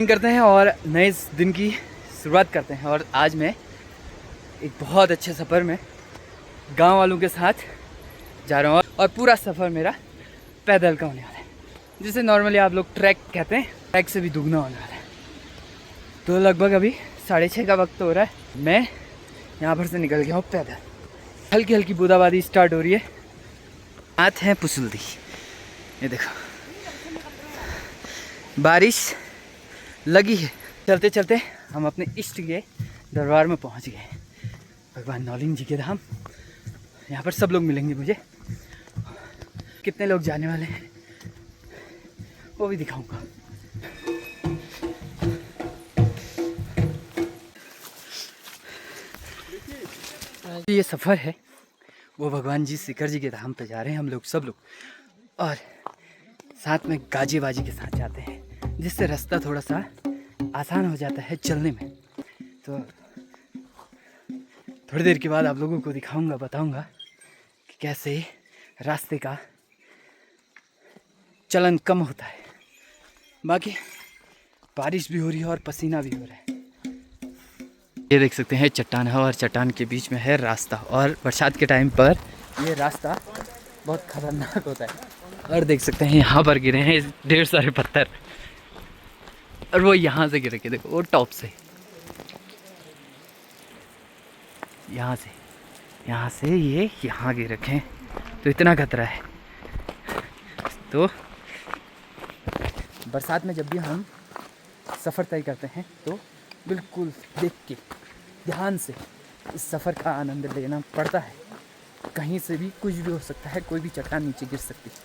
करते हैं और नए दिन की शुरुआत करते हैं। और आज मैं एक बहुत अच्छे सफ़र में गांव वालों के साथ जा रहा हूँ और पूरा सफ़र मेरा पैदल का होने वाला है, जिसे नॉर्मली आप लोग ट्रैक कहते हैं। ट्रैक से भी दुगना होने वाला है। तो लगभग अभी 6:30 का वक्त हो रहा है। मैं यहाँ पर से निकल गया हूँ पैदल। हल्की हल्की बूंदाबांदी स्टार्ट हो रही है। हाथ है पुसुल्दी, ये देखो बारिश लगी है। चलते चलते हम अपने इष्ट के दरबार में पहुंच गए, भगवान नौलिंग जी के धाम। यहाँ पर सब लोग मिलेंगे मुझे। कितने लोग जाने वाले हैं वो भी दिखाऊंगा। ये सफ़र है वो भगवान जी शिखर जी के धाम पे जा रहे हैं हम लोग सब लोग, और साथ में गाजे बाजी के साथ जाते हैं, जिससे रास्ता थोड़ा सा आसान हो जाता है चलने में। तो थोड़ी देर के बाद आप लोगों को दिखाऊंगा, बताऊंगा कि कैसे रास्ते का चलन कम होता है। बाकी बारिश भी हो रही है और पसीना भी हो रहा है। ये देख सकते हैं चट्टान है और चट्टान के बीच में है रास्ता, और बरसात के टाइम पर ये रास्ता बहुत खतरनाक होता है। और देख सकते हैं यहाँ पर गिरे हैं ढेर सारे पत्थर, और वो यहाँ से गिरे के देखो, वो टॉप से, यहाँ से ये यहाँ गिर रखे हैं। तो इतना खतरा है। तो बरसात में जब भी हम सफ़र तय करते हैं तो बिल्कुल देख के ध्यान से इस सफ़र का आनंद लेना पड़ता है। कहीं से भी कुछ भी हो सकता है, कोई भी चट्टान नीचे गिर सकती है।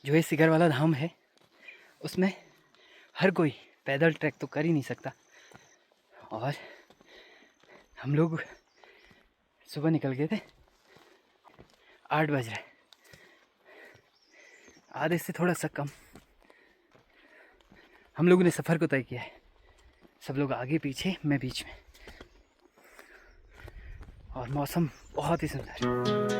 जो ये शिखर वाला धाम है उसमें हर कोई पैदल ट्रैक तो कर ही नहीं सकता। और हम लोग सुबह निकल गए थे, 8 बज रहे, आधे से थोड़ा सा कम हम लोगों ने सफ़र को तय किया है। सब लोग आगे पीछे, मैं बीच में, और मौसम बहुत ही सुंदर है।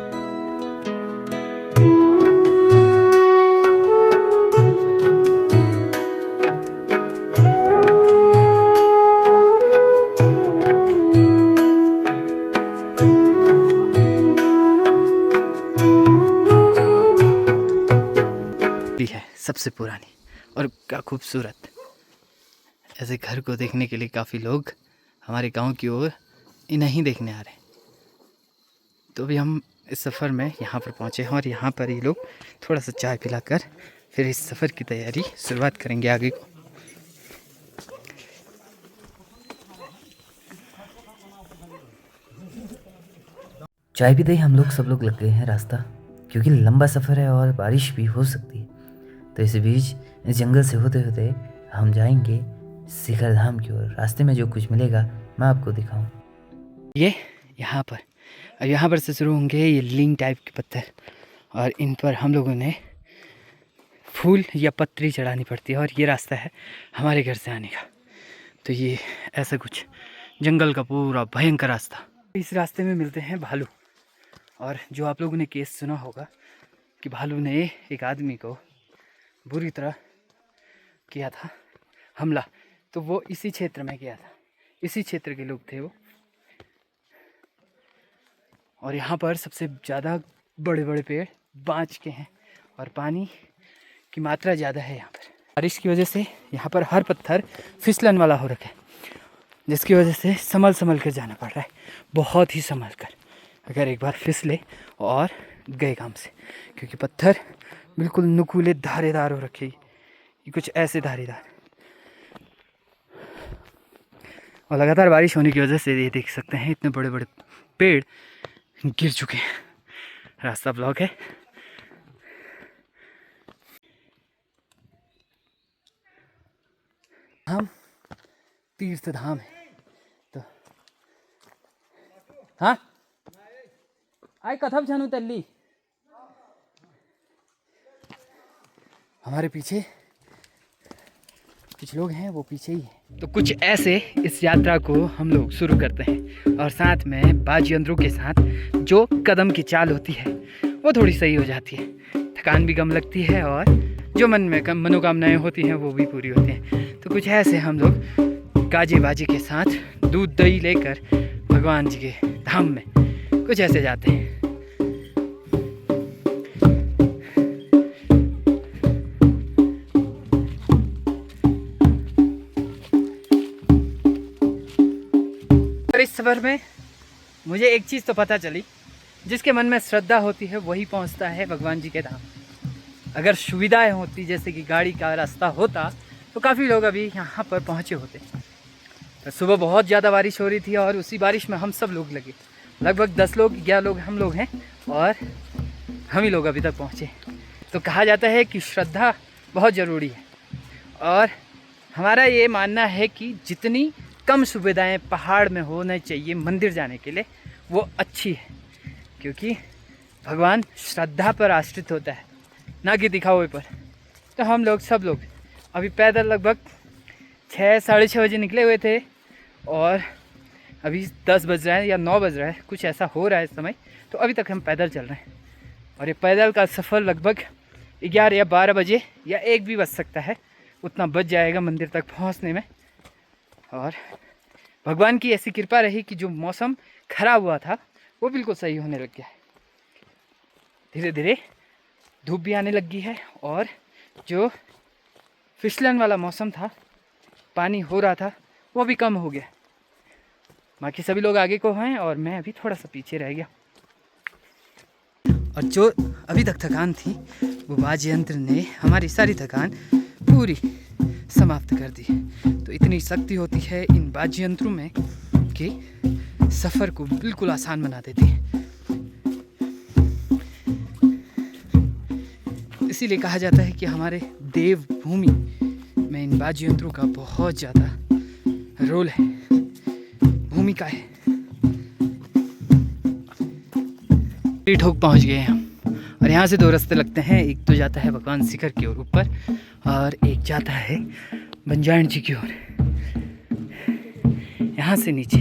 है सबसे पुरानी और क्या खूबसूरत। ऐसे घर को देखने के लिए काफ़ी लोग हमारे गांव की ओर इन्हें देखने आ रहे हैं। तो भी हम इस सफ़र में यहाँ पर पहुँचे हैं, और यहाँ पर ये लोग थोड़ा सा चाय पिलाकर फिर इस सफ़र की तैयारी शुरुआत करेंगे आगे को। चाय पीते ही हम लोग सब लोग लग गए हैं रास्ता, क्योंकि लंबा सफ़र है और बारिश भी हो सकती है। तो इस बीच इस जंगल से होते होते हम जाएंगे शिखर धाम की ओर। रास्ते में जो कुछ मिलेगा मैं आपको दिखाऊं। ये यहाँ पर, और यहाँ पर से शुरू होंगे ये लिंग टाइप के पत्थर, और इन पर हम लोगों ने फूल या पत्री चढ़ानी पड़ती है। और ये रास्ता है हमारे घर से आने का। तो ये ऐसा कुछ जंगल का पूरा भयंकर रास्ता। इस रास्ते में मिलते हैं भालू, और जो आप लोगों ने केस सुना होगा कि भालू ने एक आदमी को बुरी तरह किया था हमला, तो वो इसी क्षेत्र में किया था। इसी क्षेत्र के लोग थे वो। और यहाँ पर सबसे ज़्यादा बड़े बड़े पेड़ बांज के हैं, और पानी की मात्रा ज़्यादा है यहाँ पर। बारिश की वजह से यहाँ पर हर पत्थर फिसलन वाला हो रखा है, जिसकी वजह से संभल कर जाना पड़ रहा है, बहुत ही संभल कर। अगर एक बार फिसले और गए काम से, क्योंकि पत्थर बिल्कुल नुकीले धारेदार हो रखे, ये कुछ ऐसे धारीदार। और लगातार बारिश होने की वजह से ये देख सकते हैं इतने बड़े बड़े पेड़ गिर चुके हैं। रास्ता ब्लॉक है। हम तीर्थ धाम है। तो हाँ आई कथम छानू तल्ली, हमारे पीछे कुछ लोग हैं, वो पीछे ही हैं। तो कुछ ऐसे इस यात्रा को हम लोग शुरू करते हैं, और साथ में बाजी यंत्रों के साथ जो कदम की चाल होती है वो थोड़ी सही हो जाती है, थकान भी कम लगती है और जो मन में कम मनोकामनाएं होती हैं वो भी पूरी होती हैं। तो कुछ ऐसे हम लोग गाजे बाजे के साथ दूध दही लेकर भगवान जी के धाम में कुछ ऐसे जाते हैं। और इस सफ़र में मुझे एक चीज़ तो पता चली, जिसके मन में श्रद्धा होती है वही पहुंचता है भगवान जी के धाम। अगर सुविधाएं होती, जैसे कि गाड़ी का रास्ता होता, तो काफ़ी लोग अभी यहाँ पर पहुँचे होते। तो सुबह बहुत ज़्यादा बारिश हो रही थी और उसी बारिश में हम सब लोग लगे, लगभग 10 लोग 11 लोग हम लोग हैं और हम ही लोग अभी तक पहुँचे। तो कहा जाता है कि श्रद्धा बहुत ज़रूरी है और हमारा ये मानना है कि जितनी कम सुविधाएं पहाड़ में होने चाहिए मंदिर जाने के लिए वो अच्छी है, क्योंकि भगवान श्रद्धा पर आश्रित होता है, ना कि दिखावे पर। तो हम लोग सब लोग अभी पैदल लगभग 6 साढ़े 6 बजे निकले हुए थे और अभी 10 बज रहा है या 9 बज रहा है, कुछ ऐसा हो रहा है इस समय। तो अभी तक हम पैदल चल रहे हैं और ये पैदल का सफ़र लगभग 11 या 12 बजे या 1 भी बज सकता है, उतना बच जाएगा मंदिर तक पहुंचने में। और भगवान की ऐसी कृपा रही कि जो मौसम खराब हुआ था वो बिल्कुल सही होने लग गया है। धीरे धीरे धूप भी आने लग गई है और जो फिसलन वाला मौसम था, पानी हो रहा था, वो भी कम हो गया। बाकी सभी लोग आगे को हैं और मैं अभी थोड़ा सा पीछे रह गया। और जो अभी तक थकान थी वो वाद्य यंत्र ने हमारी सारी थकान पूरी समाप्त कर दी है। तो इतनी शक्ति होती है इन वाद्य यंत्रों में कि सफ़र को बिल्कुल आसान बना देती है। इसीलिए कहा जाता है कि हमारे देवभूमि में इन वाद्य यंत्रों का बहुत ज़्यादा रोल है, भूमिका है। ठोक पहुंच गए हम और यहाँ से 2 रास्ते लगते हैं, एक तो जाता है भगवान शिखर की ओर ऊपर और एक जाता है बंजारण जी की ओर, यहाँ से नीचे।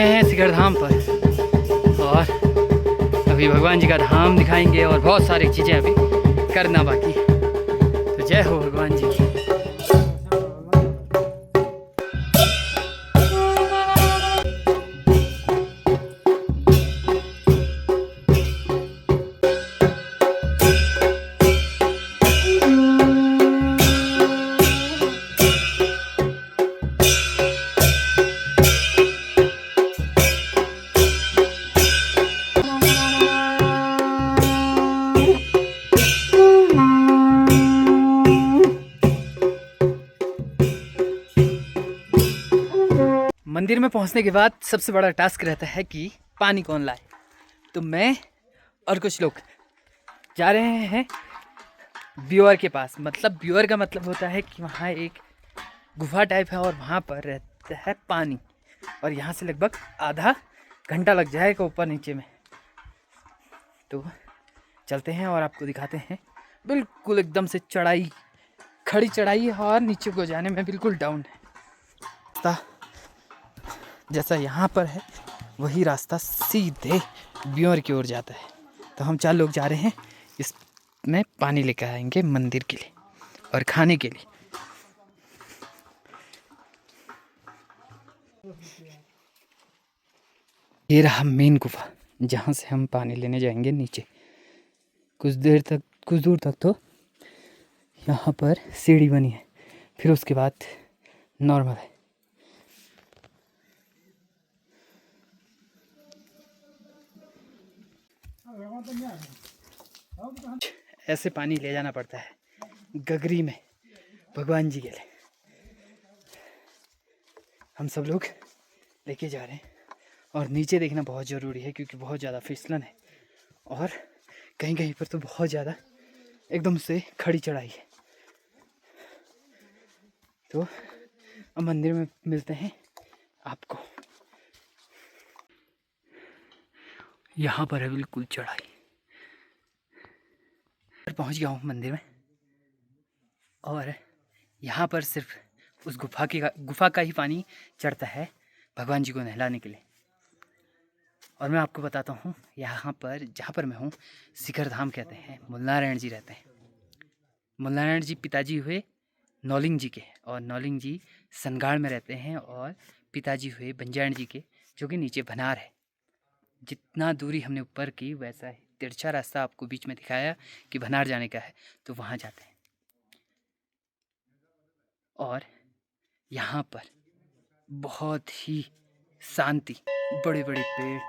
हैं शिखर धाम पर और अभी भगवान जी का धाम दिखाएंगे और बहुत सारी चीज़ें अभी करना बाकी है। तो जय हो भगवान जी की। मंदिर में पहुंचने के बाद सबसे बड़ा टास्क रहता है कि पानी कौन लाए। तो मैं और कुछ लोग जा रहे हैं ब्योर के पास। मतलब ब्योर का मतलब होता है कि वहाँ एक गुफा टाइप है और वहाँ पर रहता है पानी और यहाँ से लगभग आधा घंटा लग जाएगा ऊपर नीचे में। तो चलते हैं और आपको दिखाते हैं। बिल्कुल एकदम से चढ़ाई, खड़ी चढ़ाई है और नीचे को जाने में बिल्कुल डाउन है। रास्ता जैसा यहाँ पर है वही रास्ता सीधे ब्योर की ओर जाता है। तो हम 4 लोग जा रहे हैं, इसमें पानी लेकर आएंगे मंदिर के लिए और खाने के लिए। ये रहा मेन गुफा जहाँ से हम पानी लेने जाएंगे नीचे। कुछ दूर तक तो यहाँ पर सीढ़ी बनी है, फिर उसके बाद नॉर्मल है। ऐसे पानी ले जाना पड़ता है गगरी में भगवान जी के लिए। हम सब लोग लेके जा रहे हैं और नीचे देखना बहुत ज़रूरी है क्योंकि बहुत ज़्यादा फिसलन है और कहीं कहीं पर तो बहुत ज़्यादा एकदम से खड़ी चढ़ाई है। तो अब मंदिर में मिलते हैं आपको। यहाँ पर है बिल्कुल चढ़ाई। पहुँच गया हूँ मंदिर में और यहाँ पर सिर्फ उस गुफा का ही पानी चढ़ता है भगवान जी को नहलाने के लिए। और मैं आपको बताता हूँ यहाँ पर जहाँ पर मैं हूँ शिखर धाम कहते हैं। मूलनारायण जी रहते हैं। मूलनारायण जी पिताजी हुए नौलिंग जी के, और नौलिंग जी सनगाड़ में रहते हैं, और पिताजी हुए बंजारण जी के, जो कि नीचे भनार है। जितना दूरी हमने ऊपर की वैसा ही तिरछा रास्ता आपको बीच में दिखाया कि भनार जाने का है, तो वहाँ जाते हैं। और यहाँ पर बहुत ही शांति, बड़े बड़े पेड़,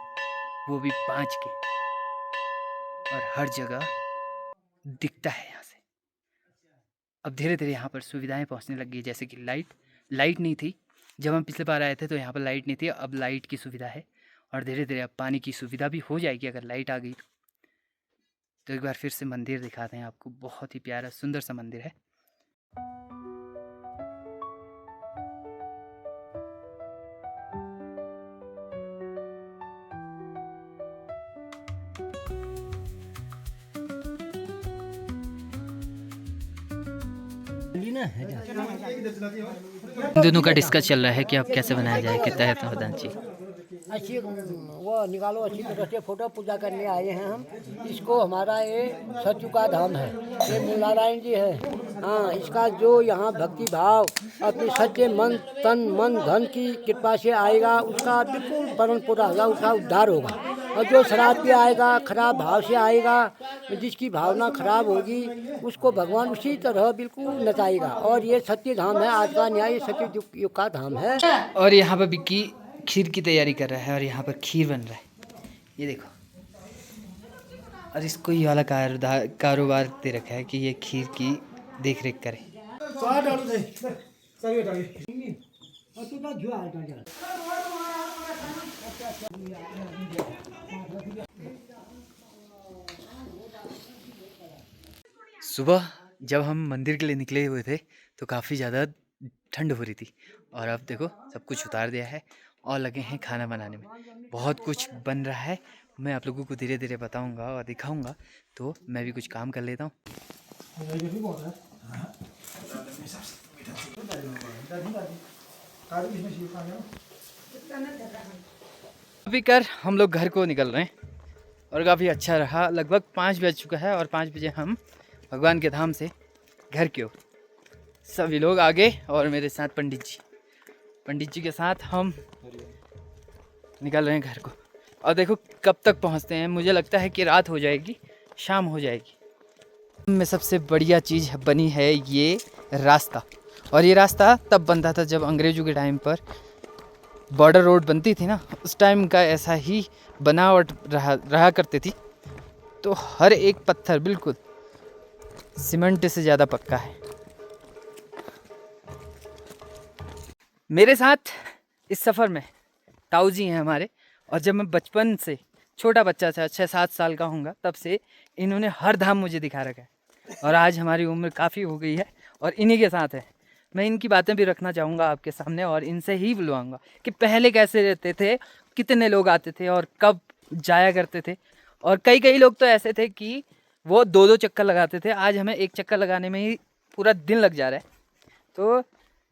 वो भी 5 के, और हर जगह दिखता है यहाँ से। अब धीरे धीरे यहाँ पर सुविधाएं पहुँचने लग गई, जैसे कि लाइट नहीं थी जब हम पिछले बार आए थे, तो यहाँ पर लाइट नहीं थी। अब लाइट की सुविधा है, और धीरे धीरे अब पानी की सुविधा भी हो जाएगी अगर लाइट आ गई तो। एक बार फिर से मंदिर दिखाते हैं आपको। बहुत ही प्यारा सुंदर सा मंदिर है। इन दोनों का डिस्कस चल रहा है कि अब कैसे बनाया जाए, कितना है प्रधान जी। अच्छी वो निकालो, अच्छी तरह से फोटो पूजा करने आए हैं हम। इसको हमारा ये सत्यु का धाम है, ये मूलनारायण जी है। हाँ, इसका जो यहाँ भक्ति भाव अपने सच्चे मन तन मन धन की कृपा से आएगा, उसका बिल्कुल परम पूरा होगा, उसका उद्धार होगा। और जो शराब पे आएगा, खराब भाव से आएगा, जिसकी भावना खराब होगी, उसको भगवान उसी तरह बिल्कुल नचाएगा। और ये सत्य धाम है, आज का न्याय सत्य युग का धाम है। और यहाँ पर बिक्की खीर की तैयारी कर रहा है, और यहाँ पर खीर बन रहा है, ये देखो। और इसको ये वाला कारोबार दे रखा है कि ये खीर की देख रेख करे। सुबह जब हम मंदिर के लिए निकले हुए थे तो काफ़ी ज़्यादा ठंड हो रही थी, और अब देखो सब कुछ उतार दिया है और लगे हैं खाना बनाने में। बहुत कुछ बन रहा है, मैं आप लोगों को धीरे धीरे बताऊंगा और दिखाऊंगा। तो मैं भी कुछ काम कर लेता हूँ। अभी कर हम लोग घर को निकल रहे हैं, और काफ़ी अच्छा रहा। लगभग 5 बज चुका है, और 5 बजे हम भगवान के धाम से घर की ओर सभी लोग आगे, और मेरे साथ पंडित जी के साथ हम निकल रहे हैं घर को। और देखो कब तक पहुंचते हैं। मुझे लगता है कि रात हो जाएगी, शाम हो जाएगी। में सबसे बढ़िया चीज़ बनी है ये रास्ता, और ये रास्ता तब बनता था जब अंग्रेज़ों के टाइम पर बॉर्डर रोड बनती थी ना, उस टाइम का ऐसा ही बनावट रहा करती थी। तो हर एक पत्थर बिल्कुल सीमेंट से ज़्यादा पक्का है। मेरे साथ इस सफ़र में ताऊ जी हैं हमारे, और जब मैं बचपन से छोटा बच्चा था, 6-7 साल का होऊंगा, तब से इन्होंने हर धाम मुझे दिखा रखा है। और आज हमारी उम्र काफ़ी हो गई है, और इन्हीं के साथ है। मैं इनकी बातें भी रखना चाहूँगा आपके सामने, और इनसे ही बुलवाऊँगा कि पहले कैसे रहते थे, कितने लोग आते थे और कब जाया करते थे। और कई लोग तो ऐसे थे कि वो 2-2 चक्कर लगाते थे। आज हमें एक चक्कर लगाने में ही पूरा दिन लग जा रहा है। तो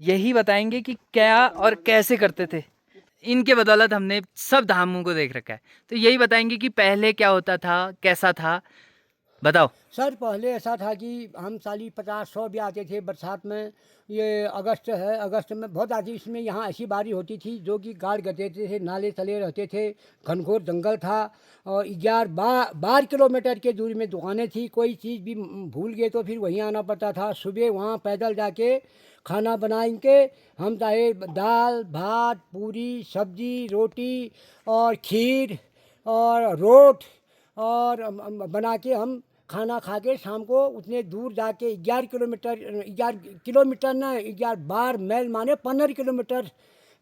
यही बताएंगे कि क्या और कैसे करते थे। इनके बदौलत हमने सब धामों को देख रखा है, तो यही बताएंगे कि पहले क्या होता था, कैसा था। बताओ सर, पहले ऐसा था कि हम 40-50-100 भी आते थे बरसात में। ये अगस्त है, अगस्त में बहुत आती। इसमें यहाँ ऐसी बारिश होती थी जो कि गाड़ गते थे, नाले तले रहते थे, घनघोर जंगल था, और 11-12 किलोमीटर के दूरी में दुकानें थी। कोई चीज़ भी भूल गए तो फिर वहीं आना पड़ता था। सुबह वहाँ पैदल जाके खाना बनाएंगे हम, चाहे दाल भात पूरी सब्जी रोटी और खीर और रोट और बना के हम खाना खा के शाम को उतने दूर जाके 11 किलोमीटर ना 12 मील माने 15 किलोमीटर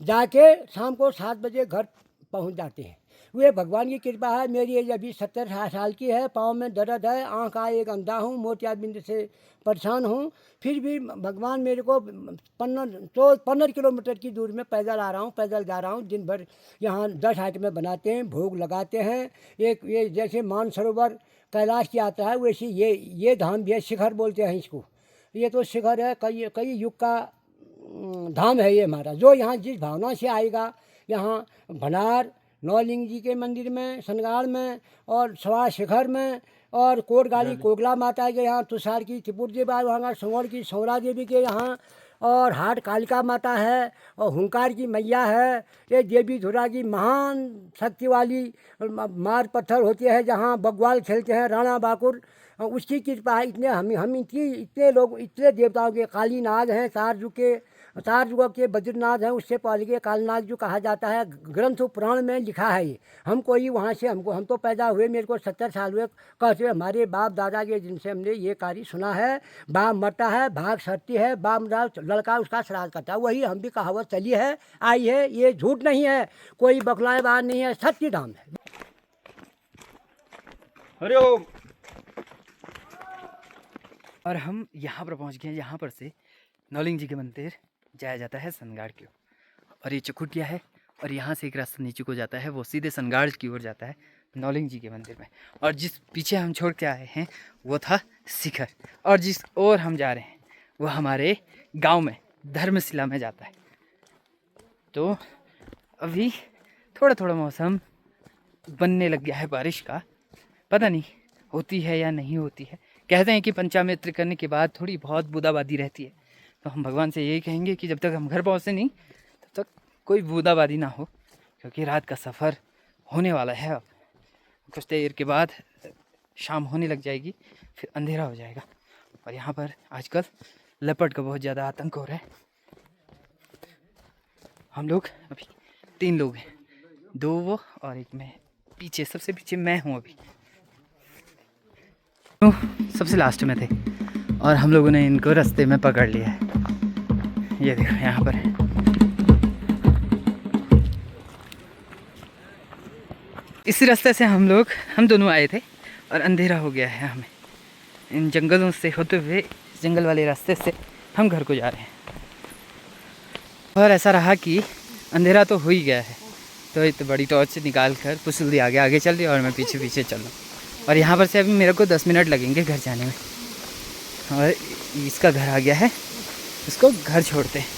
जाके शाम को 7 बजे घर पहुंच जाते हैं। वे भगवान की कृपा है। मेरी एज अभी 70 साल की है, पाँव में दर्द है, आँख का एक अंधा हूँ, मोतियाबिंद से परेशान हूँ। फिर भी भगवान मेरे को 15 किलोमीटर की दूरी में पैदल आ रहा हूँ, पैदल जा रहा हूँ। दिन भर यहाँ 10 आइटमें बनाते हैं, भोग लगाते हैं। एक ये जैसे मानसरोवर कैलाश की आता है, वैसे ये धाम भी है, शिखर बोलते हैं इसको। ये तो शिखर है, कई युग का धाम है ये हमारा। जो यहाँ जिस भावना से आएगा, यहाँ भनार नौलिंग जी के मंदिर में, सनगाड़ में और सवा शिखर में, और कोटगाली कोगला माता के यहाँ, तुषार की त्रिपुर देवी वहाँ, संगौर की सौरा देवी के यहाँ, और हाट कालिका माता है, और हुंकार की मैया है। ये देवी धुरा की महान शक्ति वाली मार पत्थर होती है, जहाँ बग्वाल खेलते हैं राणा बाकुर, उसकी कृपा है। इतने हम इतने लोग, इतने देवताओं के, काली नाग हैं, चार युगों के बद्रीनाथ हैं, उससे पहले के कालनाग जो कहा जाता है, ग्रंथ पुराण में लिखा है ये। हम कोई वहाँ से, हम तो पैदा हुए, मेरे को 70 साल हुए, कहते हुए हमारे बाप दादा के जिनसे हमने ये कार्य सुना है। बाप मरता है, भाग सरती है, बाप मरा, लड़का उसका श्राद्ध करता है, वही हम भी कहावत चली है, आई है। ये झूठ नहीं है, कोई बखलाए बात नहीं है, सत्य धाम है। हरिओम। और हम यहाँ पर पहुँच गए हैं। यहाँ पर से नौलिंग जी के मंदिर जाया जाता है सनगाड़ की ओर, और ये चकुटिया है, और यहाँ से एक रास्ता नीचे को जाता है, वो सीधे सनगाड़ की ओर जाता है नौलिंग जी के मंदिर में। और जिस पीछे हम छोड़ के आए हैं वो था शिखर, और जिस ओर हम जा रहे हैं वो हमारे गांव में धर्मशिला में जाता है। तो अभी थोड़ा थोड़ा मौसम बनने लग गया है बारिश का, पता नहीं होती है या नहीं होती है। कहते हैं कि पंचामृत करने के बाद थोड़ी बहुत बूंदाबांदी रहती है, तो हम भगवान से यही कहेंगे कि जब तक हम घर पहुँचे नहीं तब तक कोई बूंदाबांदी ना हो, क्योंकि रात का सफ़र होने वाला है। अब कुछ देर के बाद शाम होने लग जाएगी, फिर अंधेरा हो जाएगा। और यहाँ पर आजकल लेपर्ड का बहुत ज़्यादा आतंक हो रहा है। हम लोग अभी 3 लोग हैं, 2 वो और एक मैं, पीछे सबसे पीछे मैं हूँ अभी। तो सबसे लास्ट में थे और हम लोगों ने इनको रास्ते में पकड़ लिया है। ये देखो यहाँ पर है। इसी रास्ते से हम दोनों आए थे, और अंधेरा हो गया है। हमें इन जंगलों से होते हुए, जंगल वाले रास्ते से हम घर को जा रहे हैं। और ऐसा रहा कि अंधेरा तो हो ही गया है, तो इतनी बड़ी टॉर्च निकाल कर पुसुल आगे चल रही है और मैं पीछे पीछे चल रहा हूँ। और यहाँ पर से अभी मेरे को 10 मिनट लगेंगे घर जाने में, और इसका घर आ गया है, इसको घर छोड़ते हैं।